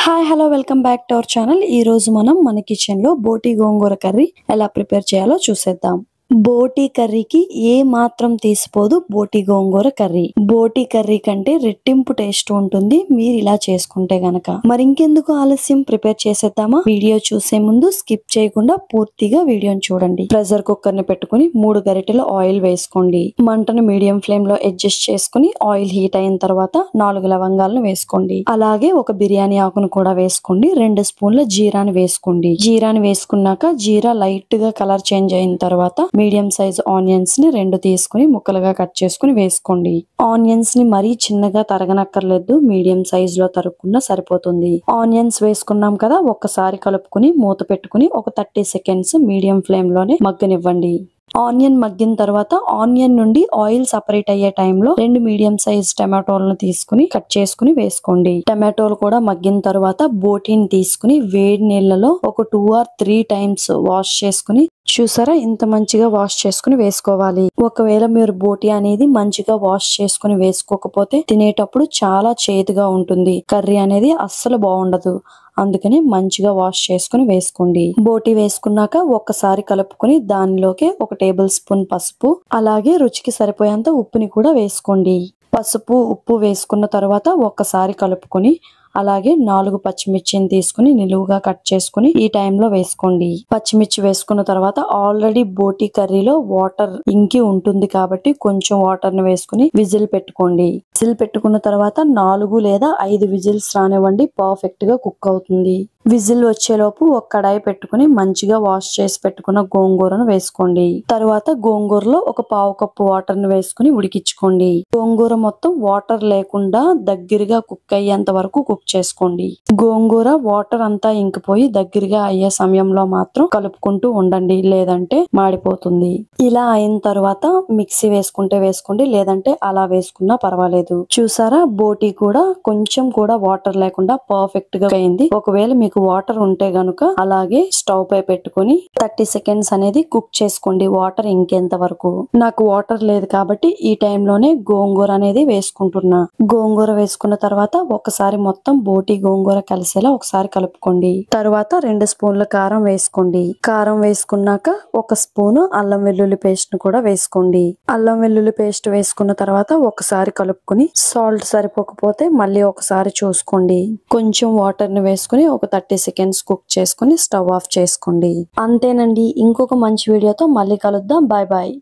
Hi hello welcome back to our channel. ఈ రోజు మనం మన కిచెన్ లో బోటి గోంగూర కర్రీ ఎలా ప్రిపేర్ చేయాలో చూసేద్దాం. బోటి కర్రీకి ఏ మాత్రం తీసిపోదు బోటి గోంగూర కర్రీ. బోటి కర్రీ కంటే రెట్టింపు టేస్ట్ ఉంటుంది మీరు ఇలా చేసుకుంటే గనక. మరి ఇంకెందుకు ఆలస్యం, ప్రిపేర్ చేసేద్దామా? వీడియో చూసే ముందు స్కిప్ చేయకుండా పూర్తిగా వీడియోని చూడండి. ప్రెషర్ కుక్కర్ ని పెట్టుకుని 3 గరిటెల ఆయిల్ వేసుకోండి. మంటను మీడియం ఫ్లేమ్ లో అడ్జస్ట్ చేసుకుని ఆయిల్ హీట్ అయిన తర్వాత 4 లవంగాలను వేసుకోండి. అలాగే ఒక బిర్యానీ ఆకును కూడా వేసుకోండి. 2 స్పూన్ల జీరాని వేసుకోండి. జీరాని వేసుకున్నాక జీరా లైట్ గా కలర్ చేంజ్ అయిన తర్వాత మీడియం సైజ్ ఆనియన్స్ ని 2 తీసుకుని ముక్కలుగా కట్ చేసుకుని వేసుకోండి. ఆనియన్స్ ని మరీ చిన్నగా తరగనక్కర్లేదు, మీడియం సైజ్ లో తరుక్కున్నా సరిపోతుంది. ఆనియన్స్ వేసుకున్నాం కదా, ఒక్కసారి కలుపుకుని మూత పెట్టుకుని ఒక 30 సెకండ్స్ మీడియం ఫ్లేమ్ లోనే మగ్గనివ్వండి. ఆనియన్ మగ్గిన తర్వాత ఆనియన్ నుండి ఆయిల్ సపరేట్ అయ్యే టైంలో 2 మీడియం సైజ్ టమాటోలను తీసుకుని కట్ చేసుకుని వేసుకోండి. టమాటోలు కూడా మగ్గిన తర్వాత బోటీని తీసుకుని వేడి నీళ్ళలో ఒక 2 or 3 టైమ్స్ వాష్ చేసుకుని, చూసారా ఇంత మంచిగా వాష్ చేసుకుని వేసుకోవాలి. ఒకవేళ మీరు బోటి అనేది మంచిగా వాష్ చేసుకుని వేసుకోకపోతే తినేటప్పుడు చాలా చేదుగా ఉంటుంది, కర్రీ అనేది అస్సలు బాగుండదు. అందుకని మంచిగా వాష్ చేసుకుని వేసుకోండి. బోటి వేసుకున్నాక ఒక్కసారి కలుపుకొని దానిలోకి 1 టేబుల్ స్పూన్ పసుపు, అలాగే రుచికి సరిపోయేంత ఉప్పుని కూడా వేసుకోండి. పసుపు ఉప్పు వేసుకున్న తర్వాత ఒక్కసారి కలుపుకొని అలాగే 4 పచ్చిమిర్చిని తీసుకుని నిలువుగా కట్ చేసుకుని ఈ టైంలో వేసుకోండి. పచ్చిమిర్చి వేసుకున్న తర్వాత ఆల్రెడీ బోటి కర్రీలో వాటర్ ఇంకి ఉంటుంది కాబట్టి కొంచెం వాటర్ ని వేసుకుని విజిల్ పెట్టుకోండి. విజిల్ పెట్టుకున్న తర్వాత 4 లేదా 5 విజిల్స్ రానివ్వండి, పర్ఫెక్ట్ గా కుక్ అవుతుంది. విజిల్ వచ్చేలోపు ఒక కడాయి పెట్టుకుని మంచిగా వాష్ చేసి పెట్టుకున్న గోంగూరను వేసుకోండి. తర్వాత గోంగూరలో ఒక 1/2 కప్పు వాటర్ ని వేసుకుని ఉడికించుకోండి. గోంగూర మొత్తం వాటర్ లేకుండా దగ్గరగా కుక్ అయ్యేంత వరకు కుక్ చేసుకోండి. గోంగూర వాటర్ అంతా ఇంకిపోయి దగ్గరగా అయ్యే సమయంలో మాత్రం కలుపుకుంటూ ఉండండి, లేదంటే మాడిపోతుంది. ఇలా అయిన తర్వాత మిక్సీ వేసుకుంటే వేసుకోండి, లేదంటే అలా వేసుకున్నా పర్వాలేదు. చూసారా, బోటి కూడా కొంచెం కూడా వాటర్ లేకుండా పర్ఫెక్ట్ గా అయింది. ఒకవేళ మీకు వాటర్ ఉంటే గనుక అలాగే స్టవ్ పై పెట్టుకుని 30 సెకండ్స్ అనేది కుక్ చేసుకోండి, వాటర్ ఇంకేంత వరకు. నాకు వాటర్ లేదు కాబట్టి ఈ టైంలోనే గోంగూర అనేది వేసుకుంటున్నా. గోంగూర వేసుకున్న తర్వాత ఒకసారి మొత్తం బోటి గోంగూర కలిసేలా ఒకసారి కలుపుకోండి. తర్వాత 2 స్పూన్ల కారం వేసుకోండి. కారం వేసుకున్నాక 1 స్పూను అల్లం వెల్లుల్లి పేస్ట్ ను కూడా వేసుకోండి. అల్లం వెల్లుల్లి పేస్ట్ వేసుకున్న తర్వాత ఒకసారి కలుపుకుని సాల్ట్ సరిపోకపోతే మళ్ళీ ఒకసారి చూసుకోండి. కొంచెం వాటర్ ని వేసుకుని ఒక 30 సెకండ్స్ కుక్ చేసుకుని స్టవ్ ఆఫ్ చేసుకోండి. అంతేనండి, ఇంకొక మంచి వీడియోతో మళ్ళీ కలుద్దాం. Bye bye.